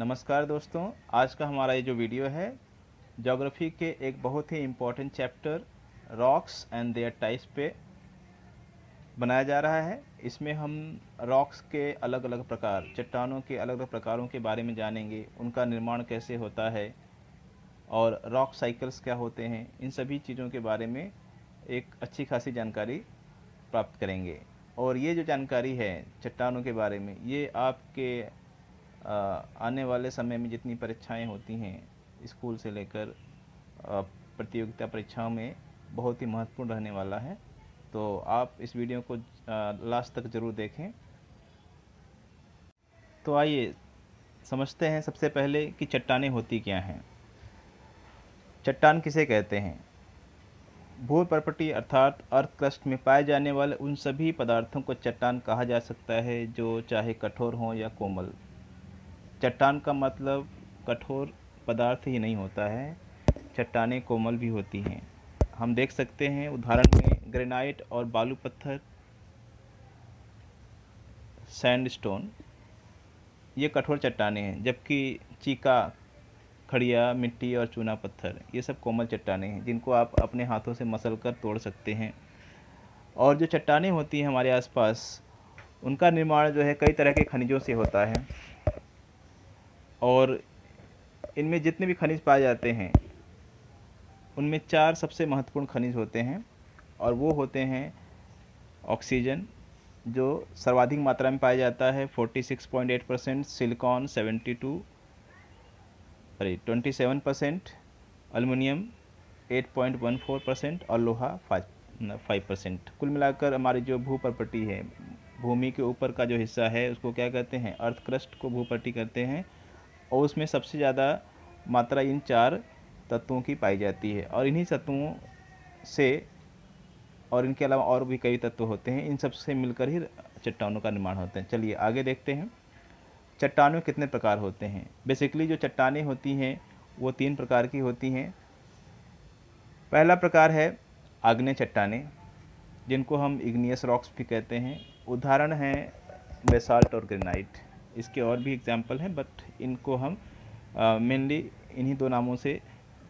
नमस्कार दोस्तों, आज का हमारा ये जो वीडियो है ज्योग्राफी के एक बहुत ही important chapter rocks and their types पे बनाया जा रहा है। इसमें हम रॉक्स के अलग अलग प्रकार, चट्टानों के अलग अलग प्रकारों के बारे में जानेंगे, उनका निर्माण कैसे होता है और रॉक साइकिल्स क्या होते हैं। इन सभी चीज़ों के बारे में एक अच्छी खासी जानकारी प्राप्त करेंगे। और ये जो जानकारी है चट्टानों के बारे में, ये आपके आने वाले समय में जितनी परीक्षाएं होती हैं स्कूल से लेकर प्रतियोगिता परीक्षाओं में बहुत ही महत्वपूर्ण रहने वाला है। तो आप इस वीडियो को लास्ट तक ज़रूर देखें। तो आइए समझते हैं सबसे पहले कि चट्टानें होती क्या हैं। चट्टान किसे कहते हैं? भूपर्पटी अर्थात अर्थ क्रस्ट में पाए जाने वाले उन सभी पदार्थों को चट्टान कहा जा सकता है जो चाहे कठोर हों या कोमल। चट्टान का मतलब कठोर पदार्थ ही नहीं होता है, चट्टानें कोमल भी होती हैं। हम देख सकते हैं उदाहरण में ग्रेनाइट और बालू पत्थर, सैंडस्टोन, ये कठोर चट्टानें हैं, जबकि चीका, खड़िया मिट्टी और चूना पत्थर ये सब कोमल चट्टानें हैं जिनको आप अपने हाथों से मसल कर तोड़ सकते हैं। और जो चट्टानें होती हैं हमारे आसपास, उनका निर्माण जो है कई तरह के खनिजों से होता है। और इनमें जितने भी खनिज पाए जाते हैं उनमें 4 सबसे महत्वपूर्ण खनिज होते हैं, और वो होते हैं ऑक्सीजन जो सर्वाधिक मात्रा में पाया जाता है 46.8%, सिलिकॉन 27%, एल्युमिनियम 8.14% और लोहा 5%। कुल मिलाकर हमारी जो भूपर्पटी है, भूमि के ऊपर का जो हिस्सा है, उसको क्या कहते हैं? अर्थ क्रस्ट को भूपर्टी कहते हैं। और उसमें सबसे ज़्यादा मात्रा इन 4 तत्वों की पाई जाती है। और इन्हीं तत्वों से, और इनके अलावा और भी कई तत्व होते हैं, इन सब से मिलकर ही चट्टानों का निर्माण होता है। चलिए आगे देखते हैं चट्टानों के कितने प्रकार होते हैं। बेसिकली जो चट्टानें होती हैं वो 3 प्रकार की होती हैं। पहला प्रकार है आग्नेय चट्टानें, जिनको हम इग्नियस रॉक्स भी कहते हैं। उदाहरण हैं बेसाल्ट और ग्रेनाइट। इसके और भी एग्जाम्पल हैं, बट इनको हम मेनली इन्हीं 2 नामों से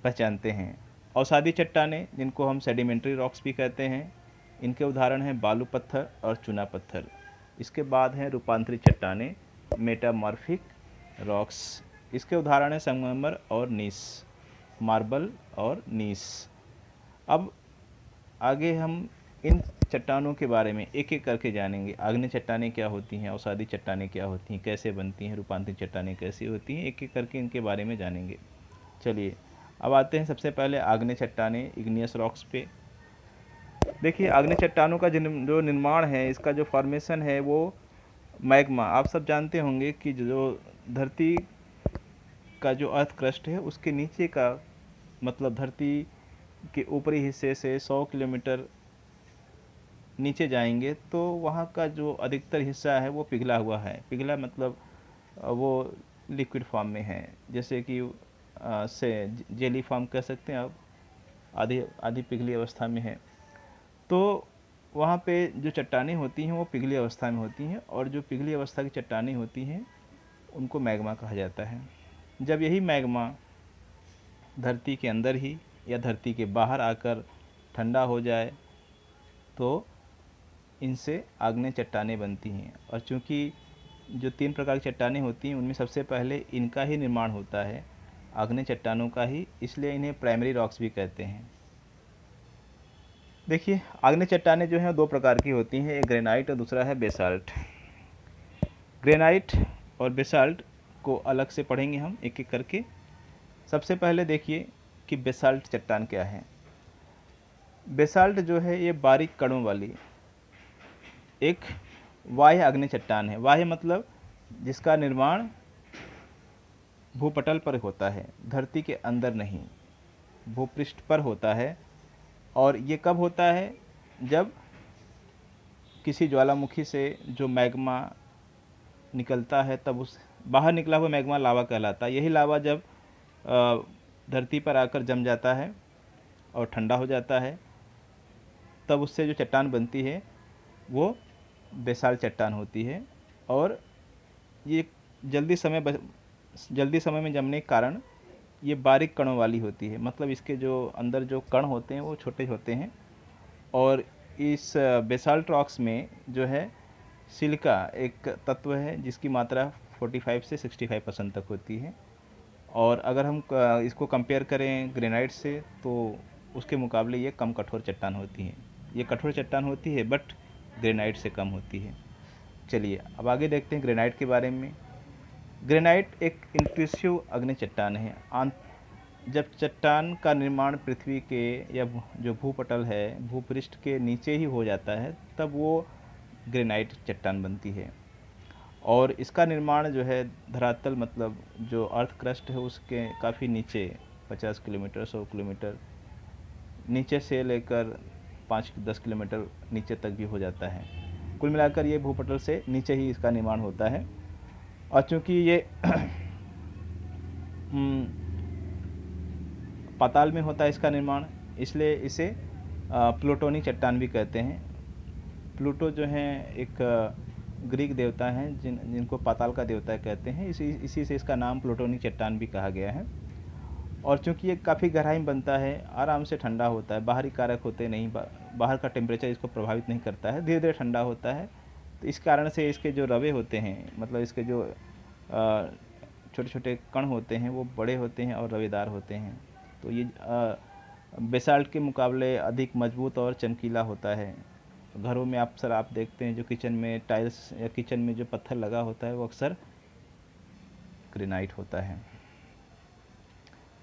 पहचानते हैं। अवसादी चट्टानें, जिनको हम सेडिमेंट्री रॉक्स भी कहते हैं, इनके उदाहरण हैं बालू पत्थर और चूना पत्थर। इसके बाद हैं रूपांतरित चट्टानें, मेटामॉर्फिक रॉक्स। इसके उदाहरण हैं संगमरमर और नीस, मार्बल और नीस। अब आगे हम इन चट्टानों के बारे में एक एक करके जानेंगे। आग्नेय चट्टानें क्या होती हैं, अवसादी चट्टानें क्या होती हैं, कैसे बनती हैं, रूपांतरित चट्टानें कैसी होती हैं, एक एक करके इनके बारे में जानेंगे। चलिए अब आते हैं सबसे पहले आग्नेय चट्टानें, इग्नियस रॉक्स पे। देखिए आग्नेय चट्टानों का जो निर्माण है, इसका जो फॉर्मेशन है वो मैग्मा। आप सब जानते होंगे कि जो धरती का जो अर्थ क्रस्ट है उसके नीचे का, मतलब धरती के ऊपरी हिस्से से 100 किलोमीटर नीचे जाएंगे तो वहाँ का जो अधिकतर हिस्सा है वो पिघला हुआ है। पिघला मतलब वो लिक्विड फॉर्म में है, जैसे कि से जेली फॉर्म कह सकते हैं आप, आधी आधी पिघली अवस्था में है। तो वहाँ पे जो चट्टानें होती हैं वो पिघली अवस्था में होती हैं, और जो पिघली अवस्था की चट्टानें होती हैं उनको मैग्मा कहा जाता है। जब यही मैग्मा धरती के अंदर ही या धरती के बाहर आकर ठंडा हो जाए तो इनसे आग्नेय चट्टानें बनती हैं। और चूँकि जो 3 प्रकार की चट्टानें होती हैं उनमें सबसे पहले इनका ही निर्माण होता है, आग्नेय चट्टानों का ही, इसलिए इन्हें प्राइमरी रॉक्स भी कहते हैं। देखिए आग्नेय चट्टानें जो हैं 2 प्रकार की होती हैं, एक ग्रेनाइट और दूसरा है बेसाल्ट। ग्रेनाइट और बेसाल्ट को अलग से पढ़ेंगे हम एक एक करके। सबसे पहले देखिए कि बेसाल्ट चट्टान क्या है। बेसाल्ट जो है ये बारीक कणों वाली एक बाह्य आग्नेय चट्टान है। बाह्य मतलब जिसका निर्माण भूपटल पर होता है, धरती के अंदर नहीं, भूपृष्ठ पर होता है। और ये कब होता है? जब किसी ज्वालामुखी से जो मैग्मा निकलता है तब उस बाहर निकला हुआ मैग्मा लावा कहलाता है। यही लावा जब धरती पर आकर जम जाता है और ठंडा हो जाता है तब उससे जो चट्टान बनती है वो बेसाल्ट चट्टान होती है। और ये जल्दी जल्दी समय में जमने के कारण ये बारीक कणों वाली होती है, मतलब इसके जो अंदर जो कण होते हैं वो छोटे होते हैं। और इस बेसाल्ट रॉक्स में जो है सिलिका एक तत्व है जिसकी मात्रा 45 से 65% तक होती है। और अगर हम इसको कंपेयर करें ग्रेनाइट से तो उसके मुकाबले ये कम कठोर चट्टान होती है। ये कठोर चट्टान होती है बट ग्रेनाइट से कम होती है। चलिए अब आगे देखते हैं ग्रेनाइट के बारे में। ग्रेनाइट एक इंट्रूसिव अग्नि चट्टान है। जब चट्टान का निर्माण पृथ्वी के या जो भूपटल है भूपृष्ठ के नीचे ही हो जाता है तब वो ग्रेनाइट चट्टान बनती है। और इसका निर्माण जो है धरातल मतलब जो अर्थ क्रस्ट है उसके काफ़ी नीचे 50 किलोमीटर 100 किलोमीटर नीचे से लेकर 5-10 किलोमीटर नीचे तक भी हो जाता है। कुल मिलाकर ये भूपटल से नीचे ही इसका निर्माण होता है। और चूँकि ये पाताल में होता है इसका निर्माण, इसलिए इसे प्लूटोनी चट्टान भी कहते हैं। प्लूटो जो है एक ग्रीक देवता हैं जिनको पाताल का देवता कहते हैं, इसी से इसका नाम प्लूटोनी चट्टान भी कहा गया है। और चूँकि ये काफ़ी गहराई में बनता है, आराम से ठंडा होता है, बाहरी कारक होते नहीं, बाहर का टेम्परेचर इसको प्रभावित नहीं करता है, धीरे धीरे ठंडा होता है। तो इस कारण से इसके जो रवे होते हैं मतलब इसके जो छोटे छोटे कण होते हैं वो बड़े होते हैं और रवेदार होते हैं। तो ये बेसाल्ट के मुकाबले अधिक मजबूत और चमकीला होता है। घरों में अक्सर आप देखते हैं जो किचन में टाइल्स या किचन में जो पत्थर लगा होता है वो अक्सर ग्रेनाइट होता है।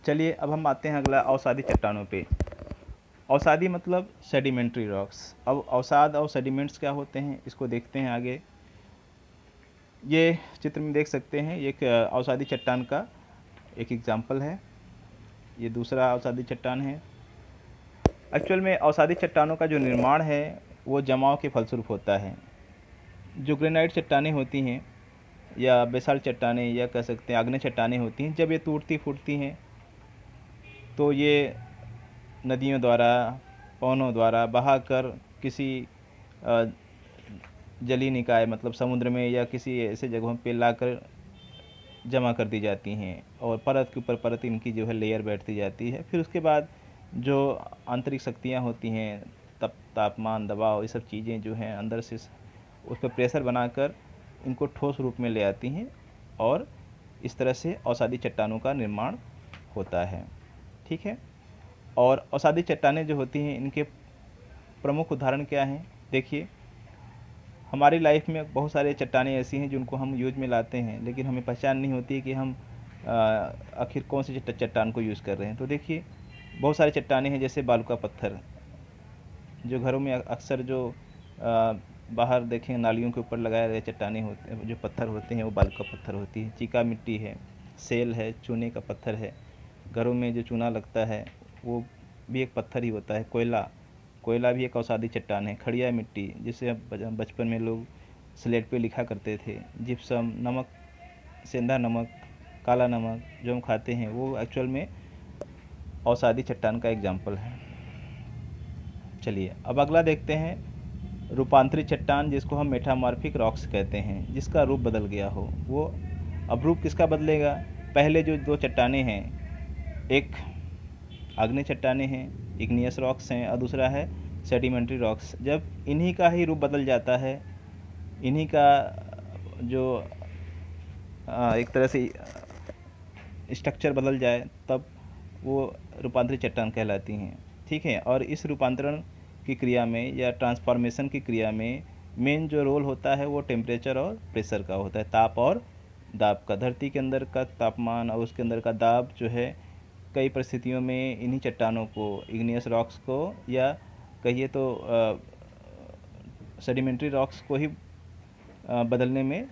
चलिए अब हम आते हैं अगला अवसादी चट्टानों पे। अवसादी मतलब सेडिमेंट्री रॉक्स। अब अवसाद और सेडिमेंट्स क्या होते हैं इसको देखते हैं आगे। ये चित्र में देख सकते हैं, ये एक अवसादी चट्टान का एक एग्जाम्पल है। ये दूसरा अवसादी चट्टान है। एक्चुअल में अवसादी चट्टानों का जो निर्माण है वो जमाव के फलस्वरूप होता है। जो ग्रेनाइट चट्टानें होती हैं या बेसाल्ट चट्टानें या कह सकते हैं आग्नेय चट्टानें होती हैं, जब ये टूटती फूटती हैं तो ये नदियों द्वारा पवनों द्वारा बहाकर किसी जलीय निकाय मतलब समुद्र में या किसी ऐसे जगहों पे लाकर जमा कर दी जाती हैं और परत के ऊपर परत इनकी जो है लेयर बैठती जाती है। फिर उसके बाद जो आंतरिक शक्तियाँ होती हैं तापमान दबाव ये सब चीज़ें जो हैं अंदर से उस पर प्रेशर बनाकर इनको ठोस रूप में ले आती हैं और इस तरह से अवसादी चट्टानों का निर्माण होता है। ठीक है। और अवसादी चट्टानें जो होती हैं इनके प्रमुख उदाहरण क्या हैं? देखिए हमारी लाइफ में बहुत सारे चट्टानें ऐसी हैं जिनको हम यूज में लाते हैं लेकिन हमें पहचान नहीं होती कि हम आखिर कौन सी चट्टान को यूज़ कर रहे हैं। तो देखिए बहुत सारे चट्टानें हैं जैसे बालू पत्थर जो घरों में अक्सर जो बाहर देखें नालियों के ऊपर लगाए गए चट्टानें होते हैं, जो पत्थर होते हैं वो बालू पत्थर होती है। चीका मिट्टी है, सेल है, चूने का पत्थर है। घरों में जो चूना लगता है वो भी एक पत्थर ही होता है। कोयला भी एक अवसादी चट्टान है। खड़िया मिट्टी जिसे बचपन में लोग स्लेट पे लिखा करते थे। जिप्सम, नमक, सेंधा नमक, काला नमक जो हम खाते हैं वो एक्चुअल में अवसादी चट्टान का एग्जाम्पल है। चलिए अब अगला देखते हैं रूपांतरित चट्टान जिसको हम मेटामॉर्फिक रॉक्स कहते हैं, जिसका रूप बदल गया हो। वो अब रूप किसका बदलेगा? पहले जो दो चट्टानें हैं, एक आग्नेय चट्टानें हैं, इग्नियस रॉक्स हैं, और दूसरा है सेडिमेंट्री रॉक्स। जब इन्हीं का ही रूप बदल जाता है, इन्हीं का जो एक तरह से स्ट्रक्चर बदल जाए तब वो रूपांतरित चट्टान कहलाती हैं। ठीक है। और इस रूपांतरण की क्रिया में या ट्रांसफॉर्मेशन की क्रिया में मेन जो रोल होता है वो टेम्परेचर और प्रेशर का होता है, ताप और दाब का। धरती के अंदर का तापमान और उसके अंदर का दाब जो है कई परिस्थितियों में इन्हीं चट्टानों को, इग्नियस रॉक्स को या कहिए तो सेडिमेंट्री रॉक्स को ही बदलने में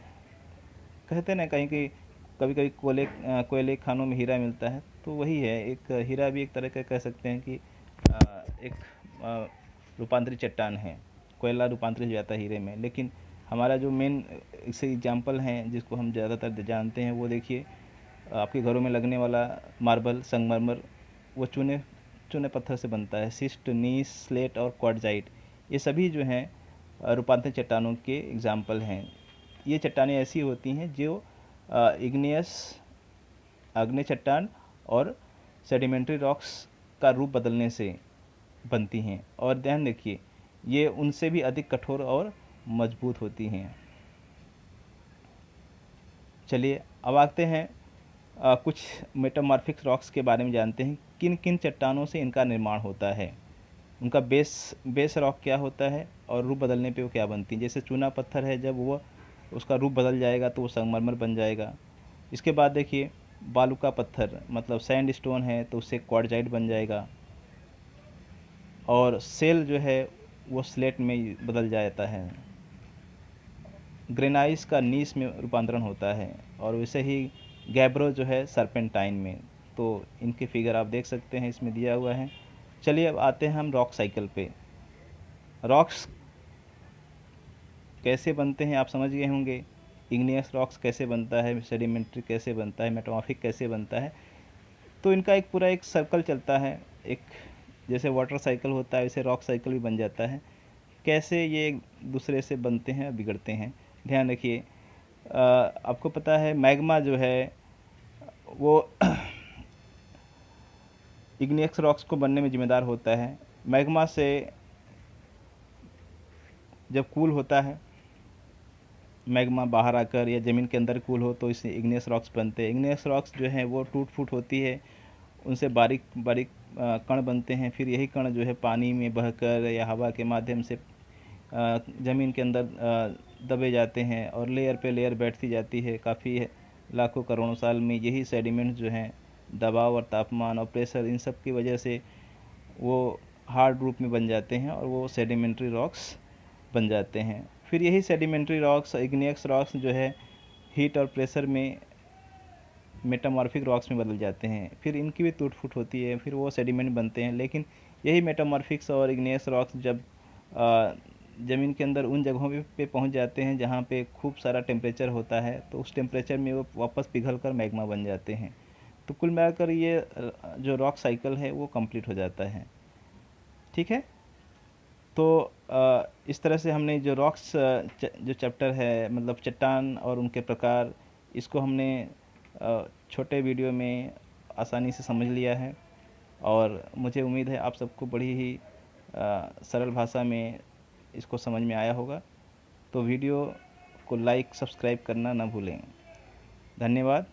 कहते ना कहीं कि कभी कभी कोयले खानों में हीरा मिलता है, तो वही है। एक हीरा भी एक तरह का कह सकते हैं कि एक रूपांतरित चट्टान है। कोयला रूपांतरित हो जाता है हीरे में। लेकिन हमारा जो मेन इससे एग्जाम्पल हैं जिसको हम ज़्यादातर जानते हैं वो देखिए आपके घरों में लगने वाला मार्बल, संगमरमर, वो चूने पत्थर से बनता है। सिस्ट, नीस, स्लेट और क्वार्ट्जाइट ये सभी जो हैं रूपांतरित चट्टानों के एग्जाम्पल हैं। ये चट्टानें ऐसी होती हैं जो इग्नियस आग्नेय चट्टान और सेडिमेंट्री रॉक्स का रूप बदलने से बनती हैं। और ध्यान रखिए, ये उनसे भी अधिक कठोर और मजबूत होती हैं। चलिए अब आते हैं कुछ मेटामॉर्फिक रॉक्स के बारे में जानते हैं। किन किन चट्टानों से इनका निर्माण होता है, उनका बेस रॉक क्या होता है और रूप बदलने पे वो क्या बनती है। जैसे चूना पत्थर है, जब वो उसका रूप बदल जाएगा तो वो संगमरमर बन जाएगा। इसके बाद देखिए बालू का पत्थर मतलब सैंड स्टोन है तो उससे क्वार्टजाइट बन जाएगा। और सेल जो है वो स्लेट में बदल जाता है। ग्रेनाइस का नीस में रूपांतरण होता है। और वैसे ही गैब्रो जो है सर्पेंटाइन में। तो इनके फिगर आप देख सकते हैं, इसमें दिया हुआ है। चलिए अब आते हैं हम रॉक साइकिल पे। रॉक्स कैसे बनते हैं आप समझ गए होंगे। इग्नियस रॉक्स कैसे बनता है, सेडिमेंट्री कैसे बनता है, मेटामॉर्फिक कैसे बनता है। तो इनका एक पूरा एक सर्कल चलता है। एक जैसे वाटर साइकिल होता है वैसे रॉक साइकिल भी बन जाता है। कैसे ये एक दूसरे से बनते हैं और बिगड़ते हैं, ध्यान रखिए। आपको पता है मैग्मा जो है वो इग्नियस रॉक्स को बनने में जिम्मेदार होता है। मैग्मा से जब कूल होता है, मैग्मा बाहर आकर या ज़मीन के अंदर कूल हो तो इससे इग्नियस रॉक्स बनते हैं। इग्नियस रॉक्स जो है वो टूट फूट होती है, उनसे बारीक बारीक कण बनते हैं। फिर यही कण जो है पानी में बहकर या हवा के माध्यम से ज़मीन के अंदर दबे जाते हैं और लेयर पे लेयर बैठती जाती है। काफ़ी लाखों करोड़ों साल में यही सेडिमेंट जो हैं दबाव और तापमान और प्रेशर इन सब की वजह से वो हार्ड रूप में बन जाते हैं और वो सेडिमेंट्री रॉक्स बन जाते हैं। फिर यही सेडिमेंट्री रॉक्स इग्नियस रॉक्स जो है हीट और प्रेशर में मेटामॉर्फिक रॉक्स में बदल जाते हैं। फिर इनकी भी टूट फूट होती है, फिर वो सेडिमेंट बनते हैं। लेकिन यही मेटामॉर्फिक्स और इग्नियस रॉक्स जब ज़मीन के अंदर उन जगहों पे पहुंच जाते हैं जहां पे खूब सारा टेम्परेचर होता है, तो उस टेम्परेचर में वो वापस पिघल कर मैग्मा बन जाते हैं। तो कुल मिलाकर ये जो रॉक साइकिल है वो कंप्लीट हो जाता है। ठीक है। तो इस तरह से हमने जो रॉक्स जो चैप्टर है मतलब चट्टान और उनके प्रकार, इसको हमने छोटे वीडियो में आसानी से समझ लिया है। और मुझे उम्मीद है आप सबको बड़ी ही सरल भाषा में इसको समझ में आया होगा। तो वीडियो को लाइक सब्सक्राइब करना ना भूलें। धन्यवाद।